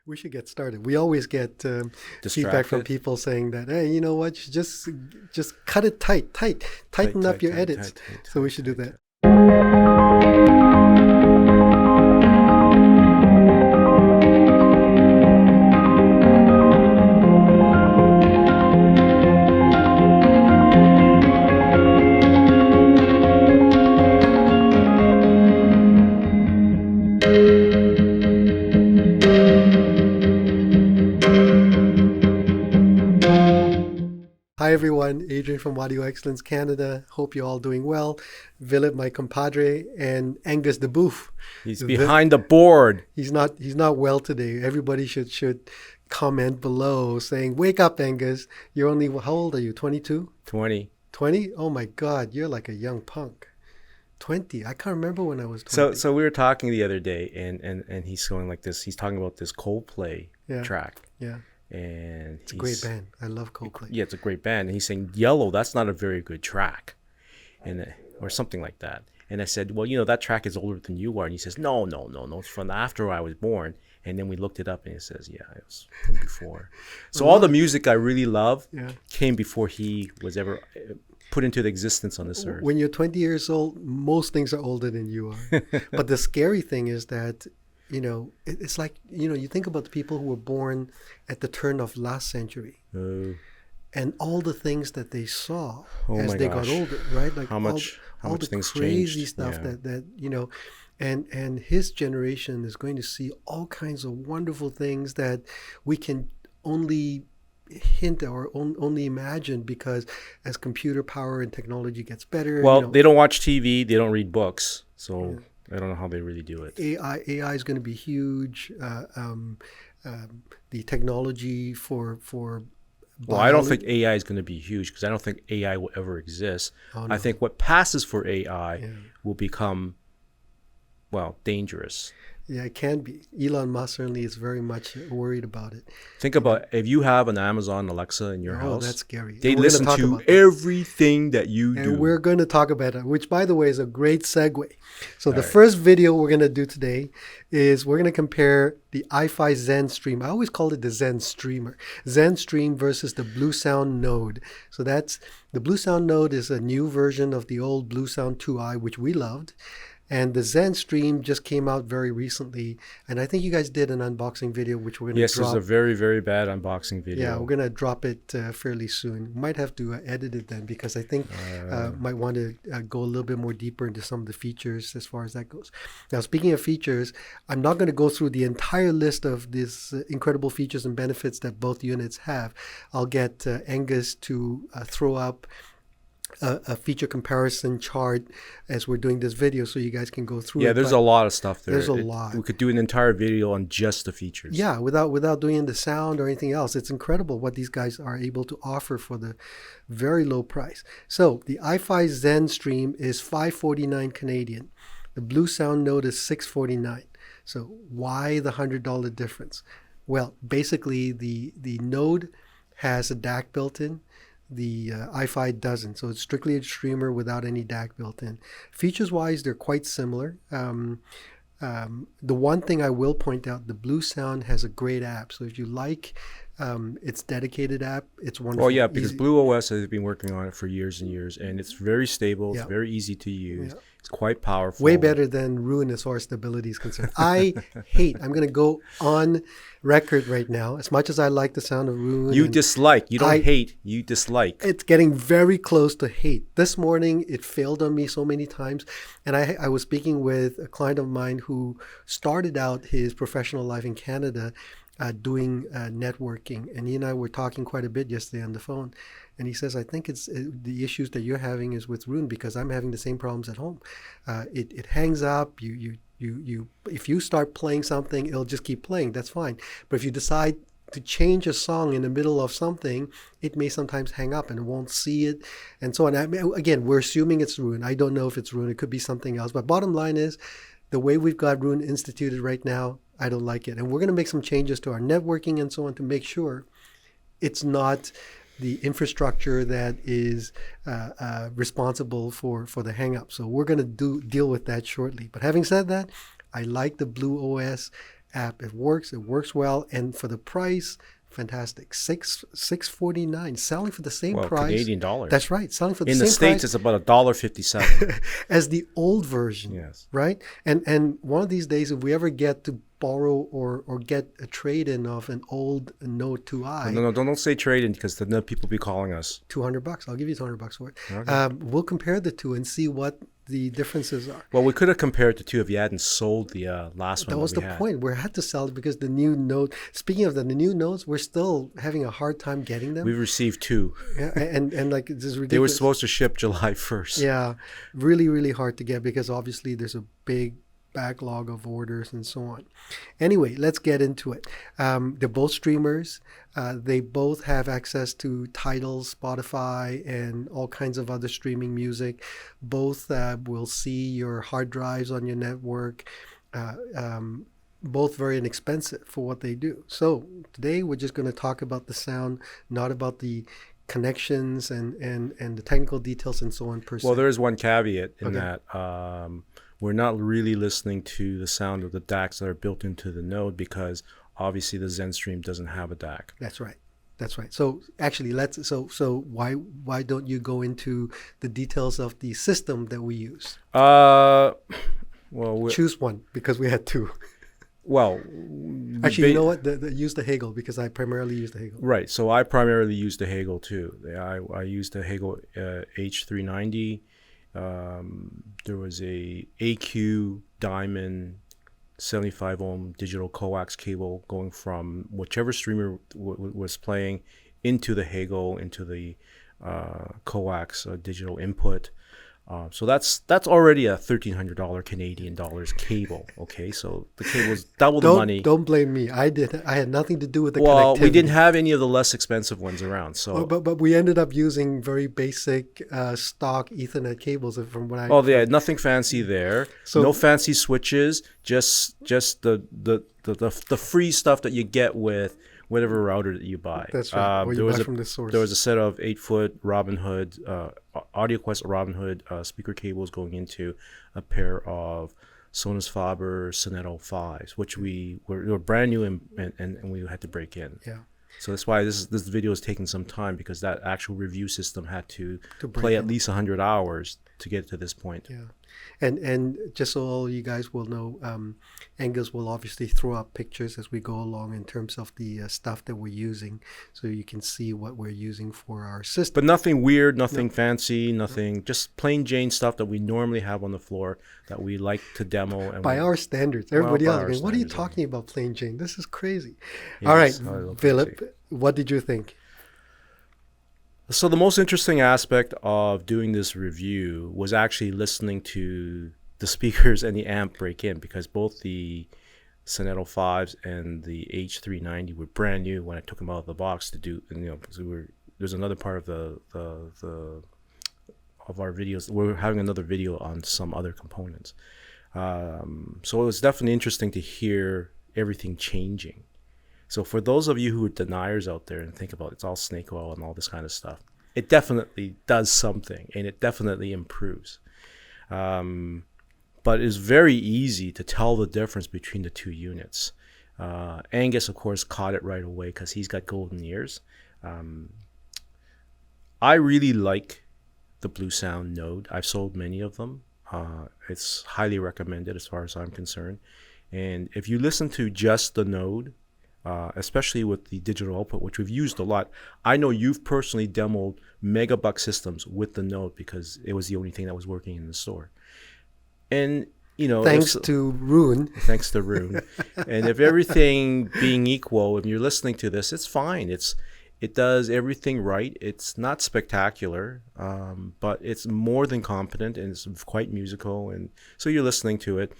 We should get started. We always get feedback from people saying that, hey, you know what? Just cut it tighten up your edits. So we should do that. Hi everyone, Adrian from Audio Excellence Canada. Hope you're all doing well. Vilip, my compadre, and Angus the Boof. He's behind the board. He's not well today. Everybody should comment below saying, "Wake up, Angus. You're only, how old are you? 22? 20. 20? Oh my God, you're like a young punk. 20. I can't remember when I was 20. So we were talking the other day, and he's going like this. He's talking about this Coldplay track. Yeah. And it's a great band. I love Coldplay. Yeah, it's a great band. And he's saying, Yellow, that's not a very good track, and or something like that. And I said, well, that track is older than you are. And he says, no, it's from after I was born. And then we looked it up, and it says, yeah, it was from before. So all the music I really love came before he was ever put into existence on this earth. When you're 20 years old, most things are older than you are. But the scary thing is that it's like, you think about the people who were born at the turn of last century and all the things that they saw as they got older, right? Like how much the crazy stuff that and his generation is going to see all kinds of wonderful things that we can only hint or only imagine, because as computer power and technology gets better. Well, they don't watch TV, they don't read books, so... Yeah. I don't know how they really do it. AI is going to be huge. The technology for Well, I don't think AI is going to be huge, because I don't think AI will ever exist. Oh, no. I think what passes for AI will become, dangerous. Yeah, it can be. Elon Musk certainly is very much worried about it. Think about if you have an Amazon Alexa in your house. Oh, that's scary. They listen to everything that you do. And we're going to talk about it, which, by the way, is a great segue. So the first video we're going to do today is we're going to compare the iFi Zen Stream. I always call it the Zen Streamer. Zen Stream versus the Bluesound NODE. So that's the Bluesound NODE is a new version of the old Bluesound 2i, which we loved. And the Zen Stream just came out very recently. And I think you guys did an unboxing video, which we're going to drop. Yes, it's a very, very bad unboxing video. Yeah, we're going to drop it fairly soon. Might have to edit it then, because I think might want to go a little bit more deeper into some of the features as far as that goes. Now, speaking of features, I'm not going to go through the entire list of these incredible features and benefits that both units have. I'll get Angus to throw up a feature comparison chart as we're doing this video, so you guys can go through it. Yeah, there's a lot of stuff there. There's a lot. We could do an entire video on just the features. Yeah, without doing the sound or anything else. It's incredible what these guys are able to offer for the very low price. So the iFi Zen Stream is $549 Canadian. The Bluesound NODE is $649. So why the $100 difference? Well, basically the NODE has a DAC built in. The iFi doesn't, so it's strictly a streamer without any DAC built in. Features-wise, they're quite similar. The one thing I will point out, the Bluesound has a great app. So if you like its dedicated app, it's wonderful. Oh yeah, because BlueOS has been working on it for years and years, and it's very stable. It's very easy to use. Yeah. It's quite powerful. Way better than Rune as far as stability is concerned. I'm going to go on record right now. As much as I like the sound of Rune. You dislike. You don't hate. You dislike. It's getting very close to hate. This morning, it failed on me so many times. And I was speaking with a client of mine who started out his professional life in Canada doing networking. And he and I were talking quite a bit yesterday on the phone. And he says, I think it's the issues that you're having is with Rune, because I'm having the same problems at home. It hangs up. You if you start playing something, it'll just keep playing. That's fine. But if you decide to change a song in the middle of something, it may sometimes hang up and it won't see it, and so on. Again, we're assuming it's Rune. I don't know if it's Rune. It could be something else. But bottom line is, the way we've got Rune instituted right now, I don't like it. And we're going to make some changes to our networking and so on to make sure it's not the infrastructure that is responsible for the hang-up. So we're going to deal with that shortly. But having said that, I like the Blue OS app. It works well, and for the price, fantastic. $649, selling for the same Well, price. Canadian dollars. That's right, selling for the In same the States, price it's about $1.57. as the old version. Yes. Right? And one of these days, if we ever get to borrow or get a trade-in of an old Note 2i, No, don't say trade-in, because then people be calling us. $200. I'll give you $200 for it. Okay. We'll compare the two and see what the differences are. Well, we could have compared the two if you hadn't sold the last one. That was we the had. point. We had to sell it because the new Note. Speaking of the new Notes, we're still having a hard time getting them. We've received two. Yeah, and like this is ridiculous. They were supposed to ship July 1st. Yeah, really hard to get because obviously there's a big backlog of orders and so on. Anyway, let's get into it. They're both streamers. They both have access to Tidal, Spotify, and all kinds of other streaming music. Both will see your hard drives on your network. Both very inexpensive for what they do. So today we're just going to talk about the sound, not about the connections and the technical details and so on per se. Well, there is one caveat in Okay. that we're not really listening to the sound of the DACs that are built into the Node, because obviously the ZenStream doesn't have a DAC. That's right. So actually, so why don't you go into the details of the system that we use? Well, Choose one because we had two. well, Actually, you know what? Use the Hagel because I primarily use the Hagel. right. So I primarily use the Hagel too. I used the Hagel H390. There was a AQ Diamond 75 ohm digital coax cable going from whichever streamer was playing into the Hagel, into the coax digital input. So that's already a $1,300 Canadian dollars cable. Okay, so the cable's double the money. Don't blame me. I had nothing to do with the Well, connectivity. we didn't have any of the less expensive ones around. So But we ended up using very basic stock Ethernet cables from what I. oh yeah, nothing fancy there. So- No fancy switches. Just the free stuff that you get with whatever router that you buy. That's right. Or you there was buy a, from the source. There was a set of 8-foot Robinhood, AudioQuest Robinhood speaker cables going into a pair of Sonus Faber Sonetto 5s, which we were brand new and we had to break in. Yeah. So that's why this video is taking some time, because that actual review system had to break play at in. least 100 hours to get to this point. Yeah. And just so all you guys will know, Angus will obviously throw up pictures as we go along in terms of the stuff that we're using, so you can see what we're using for our system. But nothing weird, nothing fancy, nothing, just plain Jane stuff that we normally have on the floor that we like to demo. And By our standards, everybody by else our going, what are you standards, talking about, plain Jane? This is crazy. Yes, All right, a little Vilip, crazy. what did you think? So the most interesting aspect of doing this review was actually listening to the speakers and the amp break in, because both the Sonetto 5s and the H390 were brand new when I took them out of the box to do, and, because there's another part of of our videos. We're having another video on some other components. So it was definitely interesting to hear everything changing. So for those of you who are deniers out there and think about it's all snake oil and all this kind of stuff, it definitely does something, and it definitely improves. But it's very easy to tell the difference between the two units. Angus, of course, caught it right away because he's got golden ears. I really like the Bluesound Node. I've sold many of them. It's highly recommended as far as I'm concerned. And if you listen to just the Node, especially with the digital output, which we've used a lot. I know you've personally demoed megabuck systems with the Node because it was the only thing that was working in the store. And, Thanks to Rune. Thanks to Rune. And if everything being equal, if you're listening to this, it's fine. It does everything right. It's not spectacular, but it's more than competent, and it's quite musical. And so you're listening to it.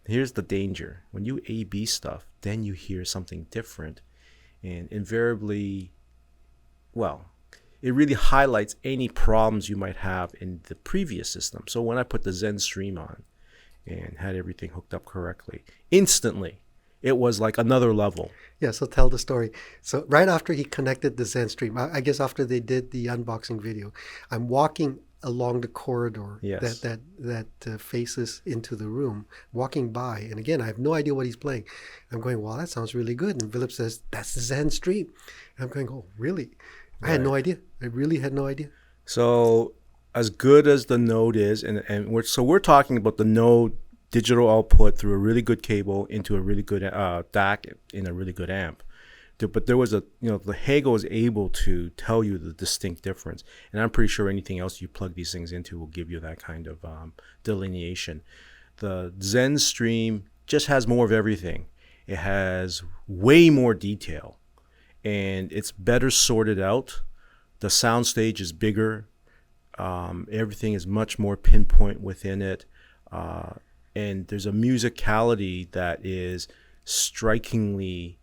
Here's the danger. When you A/B stuff, then you hear something different. And invariably, well, it really highlights any problems you might have in the previous system. So when I put the ZenStream on and had everything hooked up correctly, instantly, it was like another level. Yeah, so tell the story. So right after he connected the ZenStream, I guess after they did the unboxing video, I'm walking along the corridor Yes. that faces into the room, walking by. And again, I have no idea what he's playing. I'm going, wow, that sounds really good. And Vilip says, that's the Zen Stream. And I'm going, oh, really? I had no idea. I really had no idea. So as good as the Node is, and we're talking about the Node digital output through a really good cable into a really good DAC in a really good amp. But there was the Hagel is able to tell you the distinct difference, and I'm pretty sure anything else you plug these things into will give you that kind of delineation. The Zen Stream just has more of everything. It has way more detail, and it's better sorted out. The soundstage is bigger. Everything is much more pinpoint within it, and there's a musicality that is strikingly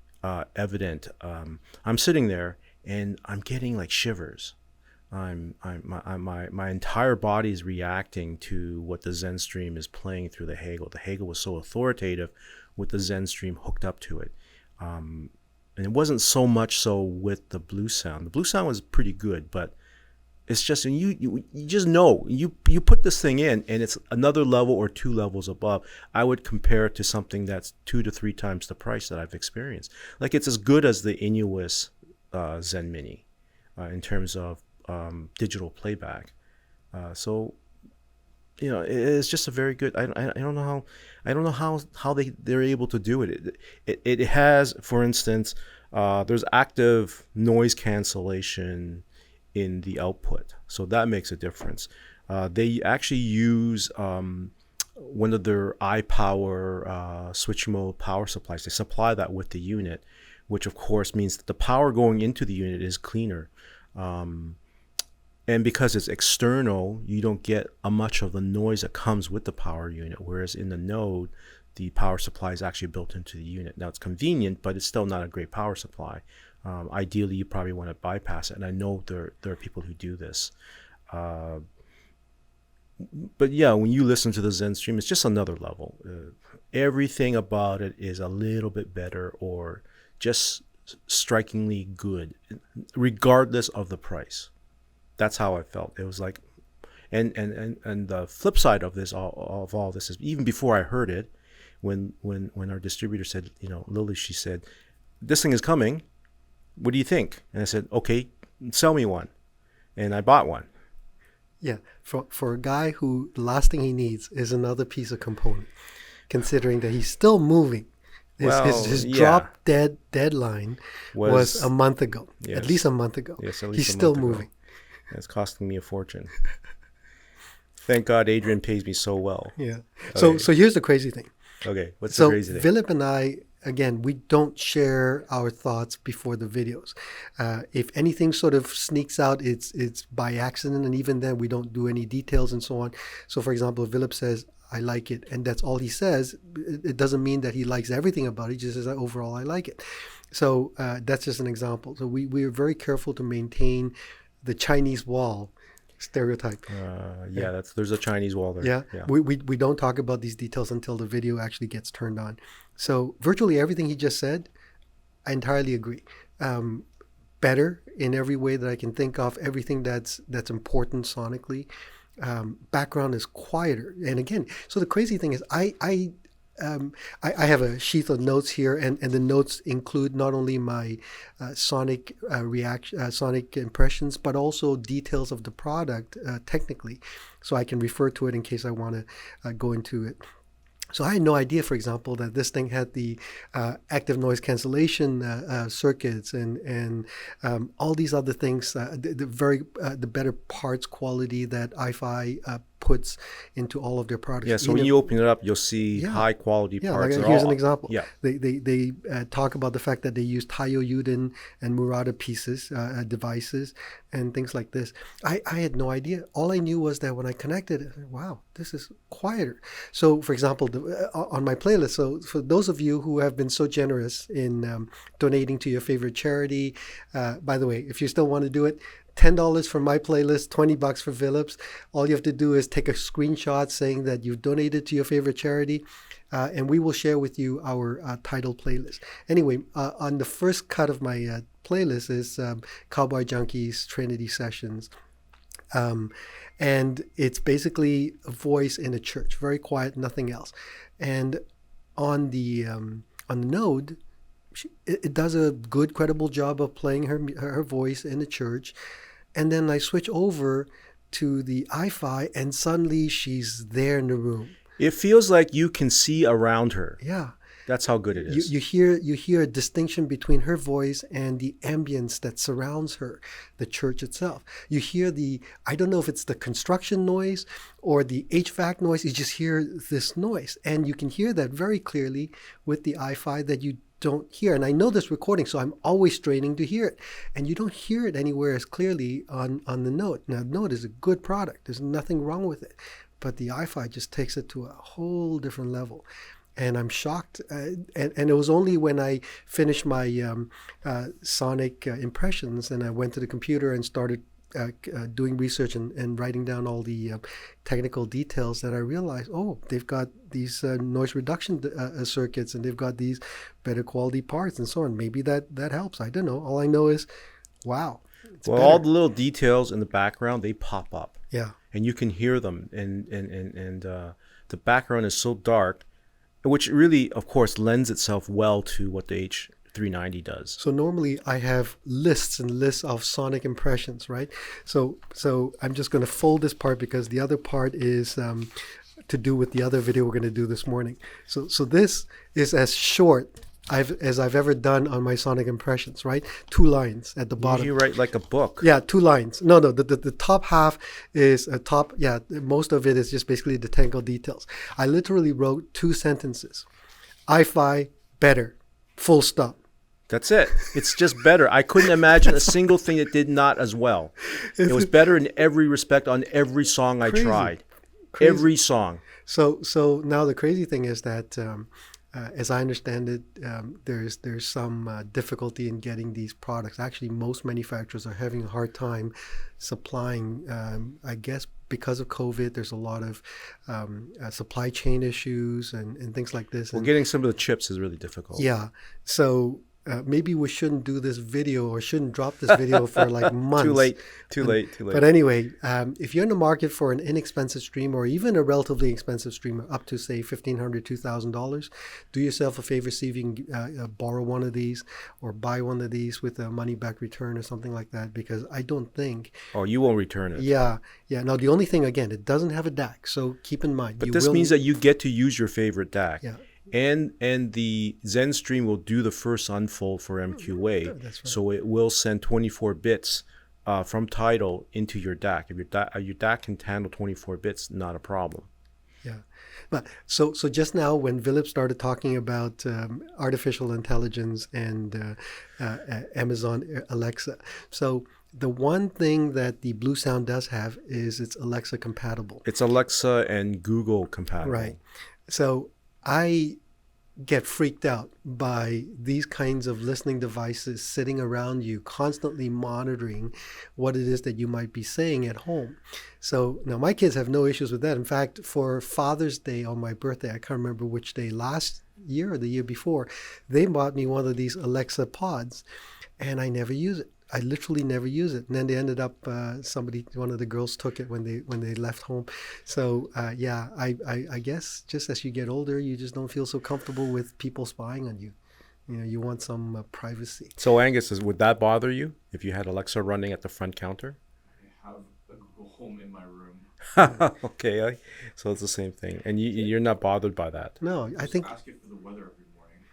evident. I'm sitting there and I'm getting like shivers. My entire body is reacting to what the Zen Stream is playing through the Hagel. The Hagel was so authoritative with the Zen Stream hooked up to it. And it wasn't so much so with the Bluesound. The Bluesound was pretty good, but it's just, and you just know, you put this thing in and it's another level or 2 levels above. I would compare it to something that's 2 to 3 times the price that I've experienced. Like, it's as good as the Inuus Zen Mini in terms of digital playback. So it's just a very good. I don't know how they're able to do it. It has, for instance, there's active noise cancellation in the output, so that makes a difference. They actually use one of their iPower switch mode power supplies. They supply that with the unit, which of course means that the power going into the unit is cleaner. And because it's external, you don't get much of the noise that comes with the power unit, whereas in the Node, the power supply is actually built into the unit. Now, it's convenient, but it's still not a great power supply. Ideally, you probably want to bypass it, and I know there are people who do this. But yeah, when you listen to the Zen Stream, it's just another level. Everything about it is a little bit better or just strikingly good, regardless of the price. That's how I felt. It was like, and the flip side of this, of all this, is even before I heard it, when our distributor said, Lily, she said, this thing is coming. What do you think? And I said, okay, sell me one. And I bought one. Yeah, for a guy who the last thing he needs is another piece of component, considering that he's still moving. His drop dead deadline was a month ago, yes. At least a month ago. Yes, at least he's still moving. Ago. It's costing me a fortune. Thank God Adrian pays me so well. Yeah. Okay. So here's the crazy thing. Okay, what's the crazy thing? So Vilip and I, again, we don't share our thoughts before the videos. If anything sort of sneaks out, it's by accident, and even then we don't do any details and so on. So for example, if Vilip says, I like it, and that's all he says, it doesn't mean that he likes everything about it. He just says, overall, I like it. So that's just an example. So we are very careful to maintain the Chinese wall stereotype. There's a Chinese wall there. Yeah. We don't talk about these details until the video actually gets turned on. So virtually everything he just said, I entirely agree. Better in every way that I can think of. Everything that's important sonically. Background is quieter. And again, so the crazy thing is I have a sheath of notes here, and the notes include not only my sonic sonic impressions, but also details of the product technically, so I can refer to it in case I want to go into it. So I had no idea, for example, that this thing had the active noise cancellation circuits and all these other things, the better parts quality that iFi puts into all of their products. Yeah, so when you open it up, you'll see high quality parts. Like, here's an example. Yeah. They talk about the fact that they use Taiyo Yuden and Murata pieces, devices, and things like this. I had no idea. All I knew was that when I connected it, wow, this is quieter. So, for example, on my playlist, so for those of you who have been so generous in donating to your favorite charity, by the way, if you still want to do it, $10 for my playlist, $20 for Vilip's. All you have to do is take a screenshot saying that you've donated to your favorite charity, and we will share with you our title playlist. Anyway, on the first cut of my playlist is Cowboy Junkies Trinity Sessions. And it's basically a voice in a church, very quiet, nothing else. And on the Node, it does a good, credible job of playing her voice in the church. And then I switch over to the iFi, and suddenly she's there in the room. It feels like you can see around her. Yeah. That's how good it is. You hear a distinction between her voice and the ambience that surrounds her, the church itself. You hear I don't know if it's the construction noise or the HVAC noise. You just hear this noise, and you can hear that very clearly with the iFi that you don't hear. And I know this recording, so I'm always straining to hear it, and you don't hear it anywhere as clearly on the Node. Now, Node is a good product. There's nothing wrong with it, but the iFi just takes it to a whole different level. And I'm shocked. And it was only when I finished my sonic impressions and I went to the computer and started doing research and writing down all the technical details that I realized, they've got these noise reduction circuits, and they've got these better quality parts and so on. Maybe that helps. I don't know. All I know is, wow. Well, all the little details in the background, they pop up. Yeah. And you can hear them. And the background is so dark, which really, of course, lends itself well to what the H390 does. So normally I have lists and lists of sonic impressions, right? So I'm just going to fold this part because the other part is to do with the other video we're going to do this morning. So this is as short as I've ever done on my sonic impressions, right? 2 lines at the bottom. You write like a book. Yeah, 2 lines. No, the top half is a top. Yeah, most of it is just basically the technical details. I literally wrote 2 sentences. iFi better, full stop. That's it. It's just better. I couldn't imagine a single thing that did not as well. It was better in every respect on every song I tried. Crazy. Every song. So now the crazy thing is that as I understand it, there's some difficulty in getting these products. Actually, most manufacturers are having a hard time supplying. I guess because of COVID, there's a lot of supply chain issues and things like this. Well, getting some of the chips is really difficult. Yeah. So maybe we shouldn't do this video or shouldn't drop this video for like months. Too late. But anyway, if you're in the market for an inexpensive streamer or even a relatively expensive streamer up to say $1,500, $2,000, do yourself a favor, see if you can borrow one of these or buy one of these with a money back return or something like that, because I don't think... Oh, you won't return it. Yeah. Now, the only thing, again, it doesn't have a DAC, so keep in mind. But this means that you get to use your favorite DAC. Yeah. And the ZenStream will do the first unfold for MQA. That's right. So it will send 24 bits from Tidal into your DAC. If your DAC can handle 24 bits, not a problem. Yeah. But so just now when Vilip started talking about artificial intelligence and Amazon Alexa, so the one thing that the Bluesound does have is it's Alexa compatible. It's Alexa and Google compatible. Right. So I get freaked out by these kinds of listening devices sitting around you, constantly monitoring what it is that you might be saying at home. So now my kids have no issues with that. In fact, for Father's Day on my birthday, I can't remember which day, last year or the year before, they bought me one of these Alexa pods, and I never use it. I literally never use it. And then they ended up, one of the girls took it when they left home. So yeah, I guess just as you get older, you just don't feel so comfortable with people spying on you. You know, you want some privacy. So Angus, would that bother you if you had Alexa running at the front counter? I have a Google Home in my room. Okay, so it's the same thing. And you're not bothered by that? No, I think... Ask it for the weather every morning.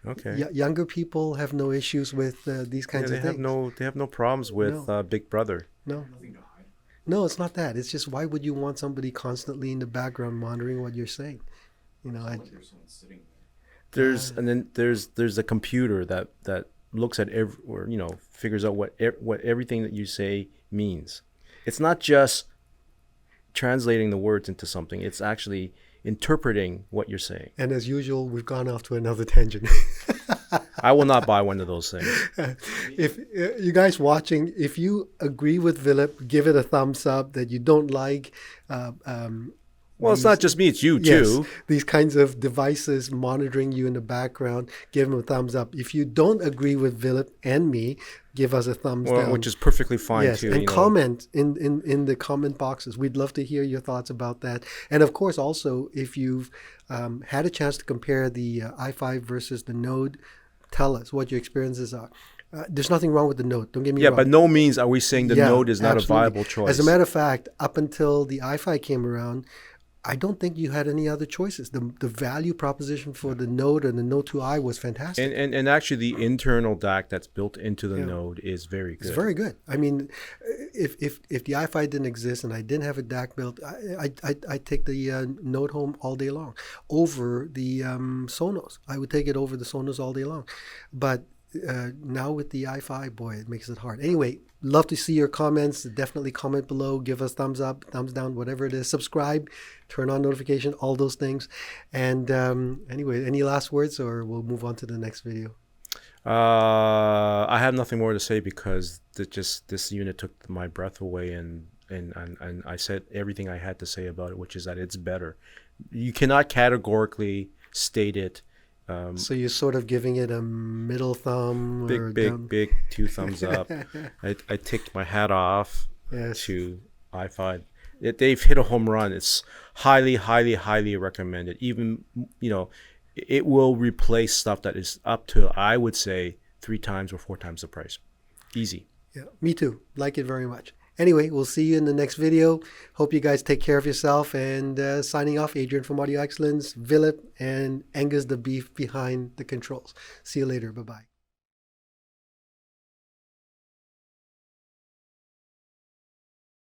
Okay. Younger people have no issues with these kinds of things. They have no problems with Big Brother. No. Nothing to hide. No, it's not that. It's just, why would you want somebody constantly in the background monitoring what you're saying? You know, Like there's someone sitting there. There's a computer that looks at figures out what everything that you say means. It's not just translating the words into something. It's actually interpreting what you're saying. And as usual, we've gone off to another tangent. I will not buy one of those things. If you guys watching, if you agree with Vilip, give it a thumbs up. That you don't like Well, it's not just me, it's you Yes, too. these kinds of devices monitoring you in the background, give them a thumbs up. If you don't agree with Vilip and me, give us a thumbs Well, down. which is perfectly fine Yes, too. and you know. comment in the comment boxes. We'd love to hear your thoughts about that. And of course, also, if you've had a chance to compare the i5 versus the Node, tell us what your experiences are. There's nothing wrong with the Node. Don't get me Yeah, wrong. by no means are we saying the Yeah, Node is not absolutely. a viable choice. As a matter of fact, up until the i5 came around, I don't think you had any other choices. The value proposition for the Node and the Node 2i was fantastic. and actually, the internal DAC that's built into the Yeah. Node is very good. It's very good. I mean, if the i5 didn't exist and I didn't have a DAC built, I'd take the Node home all day long over the Sonos. I would take it over the Sonos all day long. But now with the i5, boy, it makes it hard. Anyway, love to see your comments. Definitely comment below. Give us thumbs up, thumbs down, whatever it is. Subscribe, turn on notification, all those things. And anyway, any last words, or we'll move on to the next video? I have nothing more to say because this unit took my breath away, and I said everything I had to say about it, which is that it's better. You cannot categorically state it. So you're sort of giving it a middle thumb, or down? Big 2 thumbs up. I ticked my hat off Yes. to i5. They've hit a home run. It's highly recommended. Even, it will replace stuff that is up to, I would say, 3 times or 4 times the price. Easy. Yeah, me too. Like it very much. Anyway, we'll see you in the next video. Hope you guys take care of yourself. And signing off, Adrian from Audio Excellence, Vilip, and Angus the Beef behind the controls. See you later. Bye-bye.